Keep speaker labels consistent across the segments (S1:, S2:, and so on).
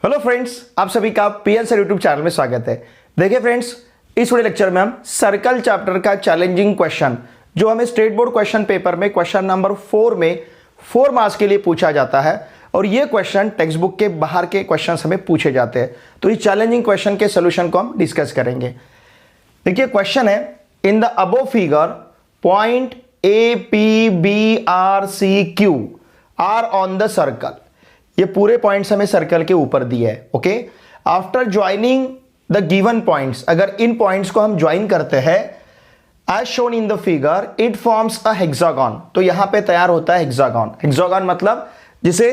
S1: Hello friends, आप सभी का पीएन सर यूट्यूब चैनल में स्वागत है। देखिए फ्रेंड्स, इस वीडियो लेक्चर में हम सर्कल चैप्टर का चैलेंजिंग क्वेश्चन जो हमें स्टेट बोर्ड क्वेश्चन पेपर में क्वेश्चन नंबर 4 में 4 मार्क्स के लिए पूछा जाता है और ये क्वेश्चन टेक्स्ट बुक के बाहर के क्वेश्चन हमें पूछे जाते हैं। तो इस चैलेंजिंग क्वेश्चन के सोल्यूशन को हम डिस्कस करेंगे। देखिए क्वेश्चन है, in the above figure point A P B R C Q R on the circle. ये पूरे पॉइंट्स हमें सर्कल के ऊपर दिए है। Okay, after joining the given points, अगर इन पॉइंट्स को हम ज्वाइन करते हैं as shown in the figure it forms a hexagon. तो यहां पे तैयार होता है हेक्सागन। हेक्सागन मतलब जिसे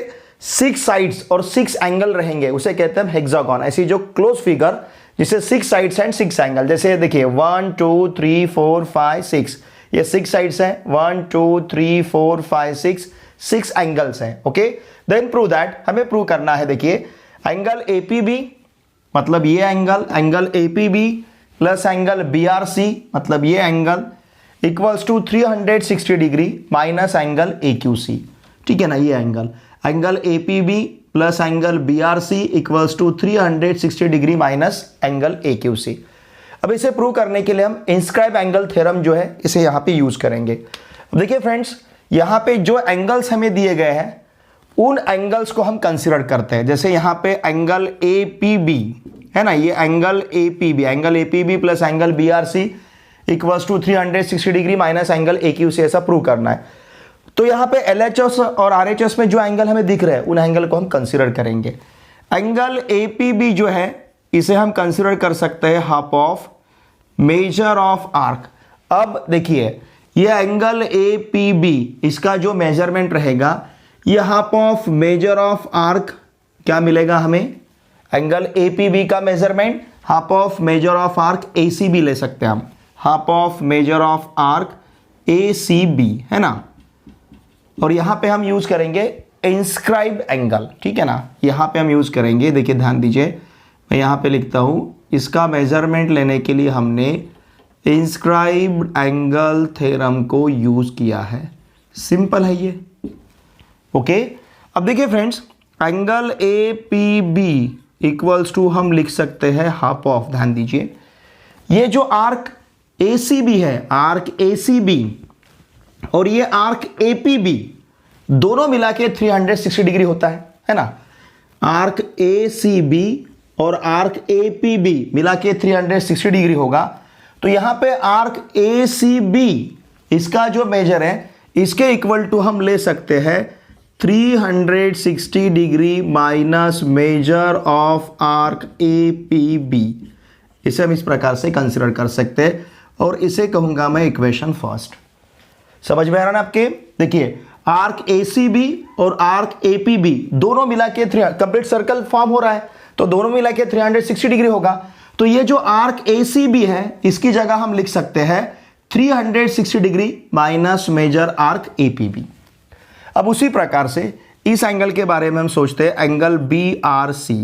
S1: 6 साइड्स और 6 एंगल रहेंगे उसे कहते हैं हेक्सागन। ऐसी जो क्लोज फिगर जिसे 6 साइड्स एंड 6 एंगल, जैसे देखिए 1 2 3 4 5 6, ये 6 साइड्स हैं, 1 2 3 4 5 6 एंगल्स हैं। ओके, देन प्रूव दैट, हमें प्रूव करना है। देखिए एंगल एपीबी मतलब ये angle APB plus angle BRC मतलब ये angle equals to 360 degree minus angle AQC. ठीक है ना, ये angle APB plus angle BRC equals to 360 degree minus angle AQC. अब इसे प्रूव करने के लिए हम इंस्क्राइब एंगल थ्योरम जो है इसे यहां पे यूज करेंगे। अब देखिए फ्रेंड्स, यहां पे जो एंगल्स हमें दिए गए हैं उन एंगल्स को हम कंसीडर करते हैं। जैसे यहां पे एंगल एपीबी है ना, ये angle APB plus angle BRC equals to 360 degree minus angle AQC, ऐसा प्रूव करना है। तो यहां पे एलएचएस और आरएचएस में जो एंगल हमें दिख रहे हैं उन एंगल को हम कंसीडर करेंगे। एंगल एपीबी जो है इसे हम कंसीडर कर सकते हैं half of major of arc. अब देखिए ये एंगल एपीबी, इसका जो मेजरमेंट रहेगा ये half of major of arc क्या मिलेगा हमें, एंगल एपीबी का measurement half of major of arc ACB ले सकते हैं हम, half of major of arc ACB है ना। और यहां पे हम यूज करेंगे इंस्क्राइब एंगल। ठीक है ना, यहां पे हम यूज करेंगे, देखिए ध्यान दीजिए, मैं यहां पे लिखता हूं, इसका मेजरमेंट लेने के लिए हमने इंस्क्राइब्ड एंगल थ्योरम को यूज किया है। सिंपल है ये। ओके, अब देखिए friends, angle A P B equals to हम लिख सकते हैं हाफ ऑफ, ध्यान दीजिए, ये जो आर्क ए सी बी है, आर्क ए सी बी और ये आर्क ए पी बी दोनों मिला के 360 डिग्री होता है ना। आर्क ए सी बी और आर्क ए पी बी मिला के 360 डिग्री होगा। तो यहां पे आर्क ए सी बी इसका जो मेजर है इसके इक्वल टू हम ले सकते हैं 360 degree minus major of arc A P B. इसे हम इस प्रकार से कंसिडर कर सकते हैं और इसे कहूंगा मैं इक्वेशन फर्स्ट। समझ में आ रहा ना आपके? देखिए आर्क ए सी बी और आर्क ए पी बी दोनों मिला के कंप्लीट सर्कल फॉर्म हो रहा है, तो दोनों मिला के 360 डिग्री होगा। तो ये जो आर्क ए सी बी है इसकी जगह हम लिख सकते हैं 360 degree minus major arc A P B. अब उसी प्रकार से इस एंगल के बारे में हम सोचते हैं एंगल बी आर सी।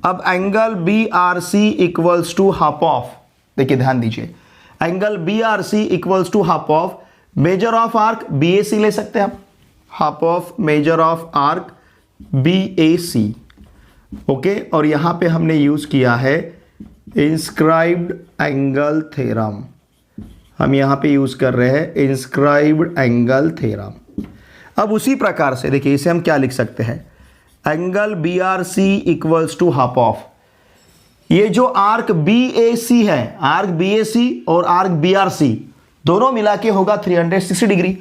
S1: अब angle B R C equals to half of, देखिए ध्यान दीजिए, angle B R C equals to half of major of arc B A C ले सकते हैं हम, half of major of arc B A C. Okay, और यहां पे हमने यूज किया है इंस्क्राइब्ड एंगल थ्योरम। हम यहां पे यूज कर रहे हैं इंस्क्राइब्ड एंगल थ्योरम। अब उसी प्रकार से देखिए इसे हम क्या लिख सकते हैं, angle B R C equals to half of, ये जो आर्क बी ए सी है, आर्क बी ए सी और आर्क बी आर सी दोनों मिला के होगा 360 डिग्री।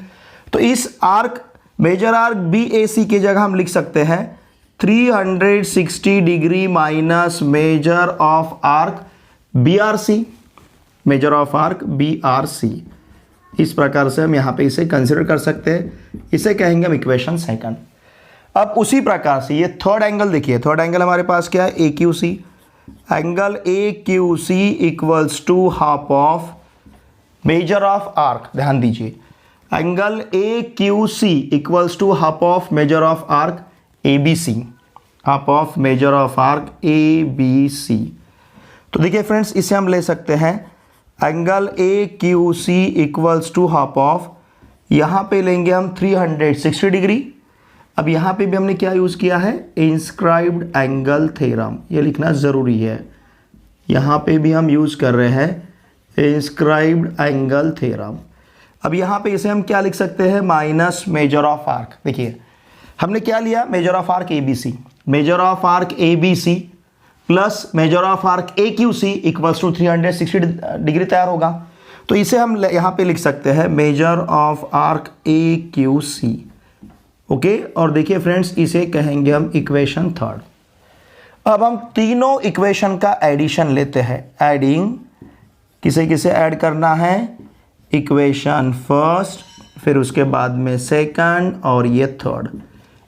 S1: तो इस arc major arc B A C की जगह हम लिख सकते हैं 360 degree minus major of arc B R C, major of arc B R C. इस प्रकार से हम यहां पे इसे कंसीडर कर सकते हैं, इसे कहेंगे हम इक्वेशन सेकंड। अब उसी प्रकार से ये थर्ड एंगल देखिए, थर्ड एंगल हमारे पास क्या है, A Q C. Angle A Q C equals to half of major of arc, ध्यान दीजिए, angle A Q C equals to half of major of arc A B C, half of major of arc A B C. तो देखिए friends, इसे हम ले सकते हैं angle A Q C equals to half of, यहां पे लेंगे हम 360 डिग्री अब यहाँ पे भी हमने क्या यूज़ किया है, इंस्क्राइब्ड एंगल थ्योरम, ये लिखना ज़रूरी है। यहाँ पे भी हम यूज़ कर रहे हैं इंस्क्राइब्ड एंगल थ्योरम। अब यहाँ पे इसे हम क्या लिख सकते हैं, माइनस मेजर ऑफ आर्क। देखिए हमने क्या लिया, major of arc A B C, major of arc A B C plus major of arc A Q C equals to 360 degree तैयार होगा। तो इसे हम यहाँ पे लिख सकते हैं major of arc A Q C. Okay, और देखिए फ्रेंड्स इसे कहेंगे हम इक्वेशन थर्ड। अब हम तीनों इक्वेशन का एडिशन लेते हैं। एडिंग, किसे किसे ऐड करना है, इक्वेशन फर्स्ट, फिर उसके बाद में सेकंड और ये थर्ड,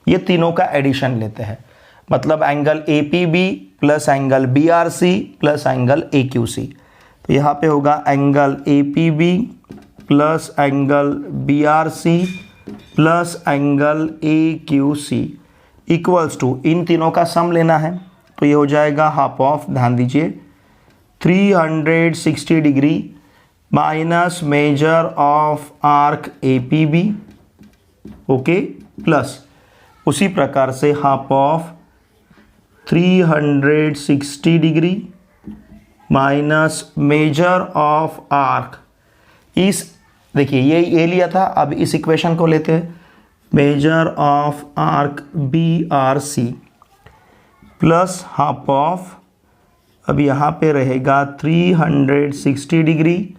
S1: ये तीनों का एडिशन लेते हैं। मतलब angle A P B plus angle B R C plus angle A Q C. तो यहाँ पे होगा angle A P B plus angle B R C plus angle A Q C equals to, इन तीनों का सम लेना है। तो ये हो जाएगा हाफ ऑफ, ध्यान दीजिए, 360 degree minus major of arc A P B, okay, plus उसी प्रकार से half of 360 degree minus major of arc, इस देखिए ये लिया था, अब इस इक्वेशन को लेते हैं, major of arc B R C plus half of, अब यहाँ पे रहेगा 360 degree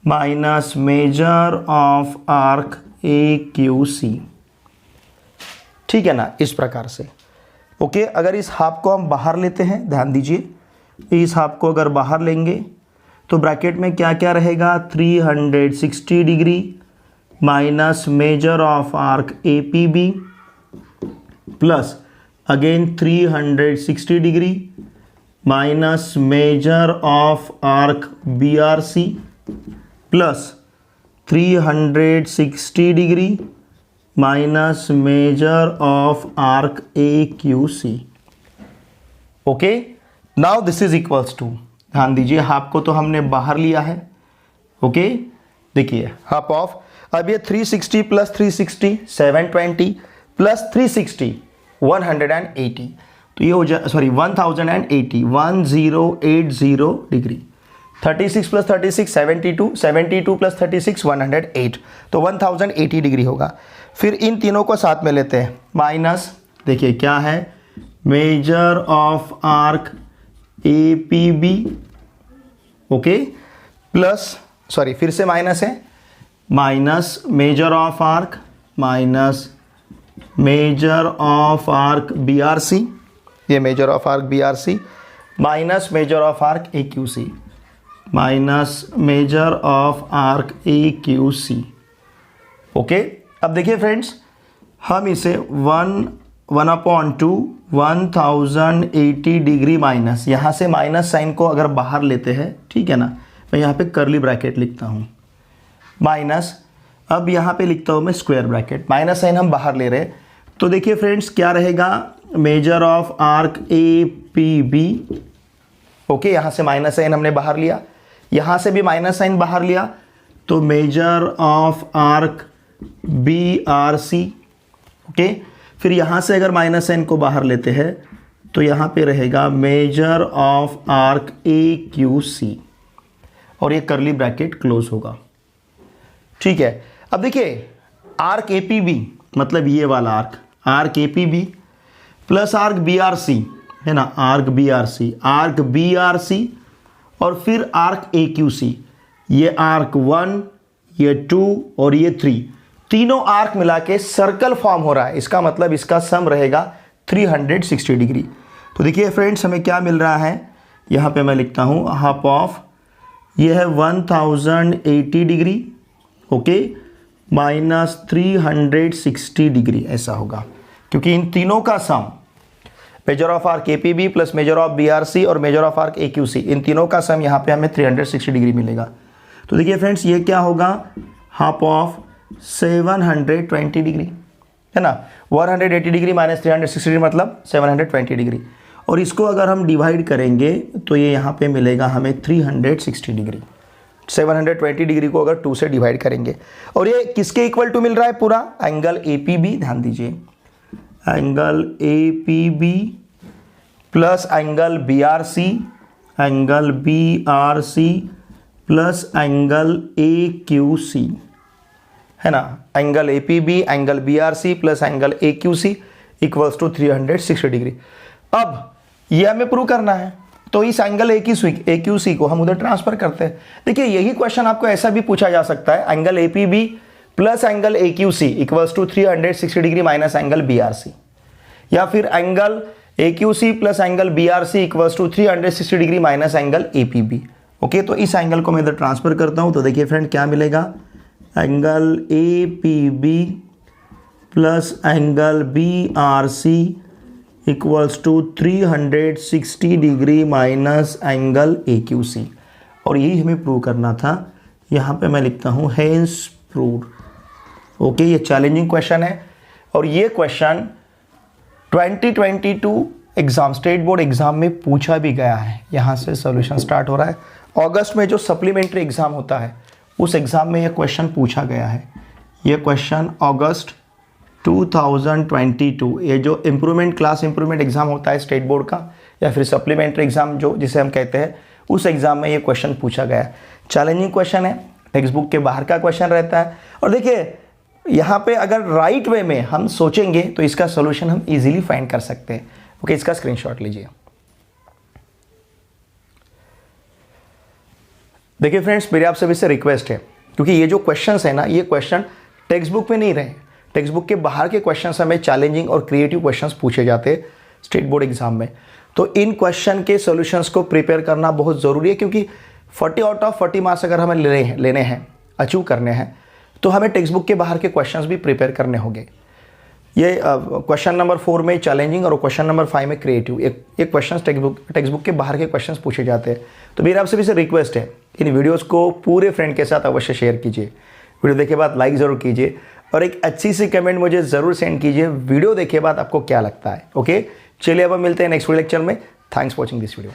S1: minus major of arc A Q C. ठीक है ना, इस प्रकार से। ओके, अगर इस हाफ को हम बाहर लेते हैं, ध्यान दीजिए, इस हाफ को अगर बाहर लेंगे तो ब्रैकेट में क्या क्या रहेगा, 360 degree minus major of arc A P B plus again 360 degree minus major of arc B R C plus 360 degree minus major of arc A Q C. Okay, now this is equals to, ध्यान दीजिए half को तो हमने बाहर लिया है। Okay, देखिए half of, अब ये 360 प्लस 360 720 प्लस 360 180, तो ये हो जाए, सॉरी 1080 1080 डिग्री। 36 प्लस 36 72, 72 प्लस 36 108, तो 1080 डिग्री होगा। फिर इन तीनों को साथ में लेते हैं, माइनस, देखिए क्या है, measure of arc A P B, okay, plus, sorry फिर से माइनस है, minus major of arc minus major of arc B R C, ये measure of arc B R C minus major of arc A Q C minus major of arc A Q C. Okay, अब देखिए friends, हम इसे 1/2 1080 degree minus, यहाँ से minus sign को अगर बाहर लेते हैं, ठीक है ना, मैं यहाँ पे कर्ली ब्रैकेट लिखता हूँ, माइनस, अब यहाँ पे लिखता हूँ मैं स्क्वायर ब्रैकेट, माइनस साइन हम बाहर ले रहे हैं। तो देखिए फ्रेंड्स क्या रहेगा, major of arc A P B, okay, यहाँ से माइनस साइन हमने बाहर लिया, यहाँ से भी माइनस साइन बाहर लिया, तो major of arc B R C, okay, फिर यहाँ से अगर माइनस साइन को बाहर लेते हैं तो यहाँ पे रहेगा major of arc A Q C, और ये कर्ली ब्रैकेट क्लोज होगा। ठीक है, अब देखिए आर्क ए पी बी मतलब ये वाला arc A P B plus arc B R C, है ना, आर्क बी आर सी और फिर आर्क ए क्यू सी, ये आर्क 1, ये 2 और ये 3, तीनों आर्क मिला के सर्कल फॉर्म हो रहा है। इसका मतलब इसका सम रहेगा 360 डिग्री। तो देखिए फ्रेंड्स हमें क्या मिल रहा है, यहाँ पे मैं लिखता हूँ हाफ ऑफ, ये है 1080 डिग्री, ओके, माइनस 360 डिग्री, ऐसा होगा, क्योंकि इन तीनों का sum, measure of arc A P B plus major of B R C और measure of arc A Q C, इन तीनों का सम यहाँ पे हमें 360 डिग्री मिलेगा। तो देखिए फ्रेंड्स ये क्या होगा, हाफ ऑफ 720 डिग्री, है ना, 180 डिग्री माइनस 360 डिग्री मतलब 720 डिग्री, और इसको अगर हम डिवाइड करेंगे तो ये यहाँ पे मिलेगा हमें 360 डिग्री। 720 डिग्री को अगर 2 से डिवाइड करेंगे, और ये किसके इक्वल टू मिल रहा है, पूरा एंगल ए पी बी, ध्यान दीजिए angle APB plus angle BRC, angle BRC plus angle AQC, है ना। Angle APB, angle BRC plus angle AQC equals to 360 degree. अब ये हमें प्रूव करना है, तो इस एंगल AQC को हम उधर ट्रांसफर करते हैं। देखिए यही क्वेश्चन आपको ऐसा भी पूछा जा सकता है, angle APB plus angle AQC equals to 360 degree minus angle BRC, या फिर angle AQC plus angle BRC equals to 360 degree minus angle APB। Okay, तो इस एंगल को मैं इधर ट्रांसफर करता हूं, तो देखिए फ्रेंड क्या मिलेगा, angle APB plus angle BRC equals to 360 degree minus angle AQC, और यही हमें प्रूव करना था। यहाँ पे मैं लिखता हूँ हेंस प्रूव्ड। ओके, ये चैलेंजिंग क्वेश्चन है, और ये question 2022 exam, state board exam में पूछा भी गया है। यहाँ से सॉल्यूशन स्टार्ट हो रहा है। अगस्त में जो सप्लीमेंट्री एग्जाम होता है उस एग्जाम में यह क्वेश्चन पूछा गया है। ये क्वेश्चन अगस्त 2022, ये जो इम्प्रूवमेंट क्लास इम्प्रूवमेंट एग्जाम होता है स्टेट बोर्ड का, या फिर सप्लीमेंट्री एग्जाम जो जिसे हम कहते हैं, उस एग्जाम में ये क्वेश्चन पूछा गया है। चैलेंजिंग क्वेश्चन है, टेक्स्ट बुक के बाहर का क्वेश्चन रहता है। और देखिए यहाँ पे अगर राइट वे में हम सोचेंगे तो इसका सोल्यूशन हम इजीली फाइंड कर सकते हैं। ओके, इसका स्क्रीनशॉट लीजिए। देखिए फ्रेंड्स, मेरे आप सभी से रिक्वेस्ट है, क्योंकि ये जो क्वेश्चंस है ना, ये क्वेश्चन टेक्स्ट बुक में नहीं रहे, टेक्स्ट बुक के बाहर के क्वेश्चंस हमें चैलेंजिंग और क्रिएटिव क्वेश्चंस पूछे जाते हैं स्टेट बोर्ड एग्जाम में। तो इन क्वेश्चन के सॉल्यूशंस को प्रिपेयर करना बहुत ज़रूरी है, क्योंकि 40 आउट ऑफ 40 मार्क्स अगर हमें लेने हैं, अचीव करने हैं, तो हमें टेक्स्ट बुक के बाहर के क्वेश्चंस भी प्रिपेयर करने होंगे। ये क्वेश्चन नंबर 4 में चैलेंजिंग और क्वेश्चन नंबर 5 में क्रिएटिव, ये क्वेश्चन टेक्स्ट बुक के बाहर के क्वेश्चंस पूछे जाते हैं। तो मेरा आपसे भी से रिक्वेस्ट है, इन वीडियोस को पूरे फ्रेंड के साथ अवश्य शेयर कीजिए। वीडियो देखे बाद लाइक ज़रूर कीजिए, और एक अच्छी सी कमेंट मुझे ज़रूर सेंड कीजिए वीडियो देखे बाद आपको क्या लगता है। ओके, चलिए अब हम मिलते हैं नेक्स्ट लेक्चर में। Thanks for watching this video.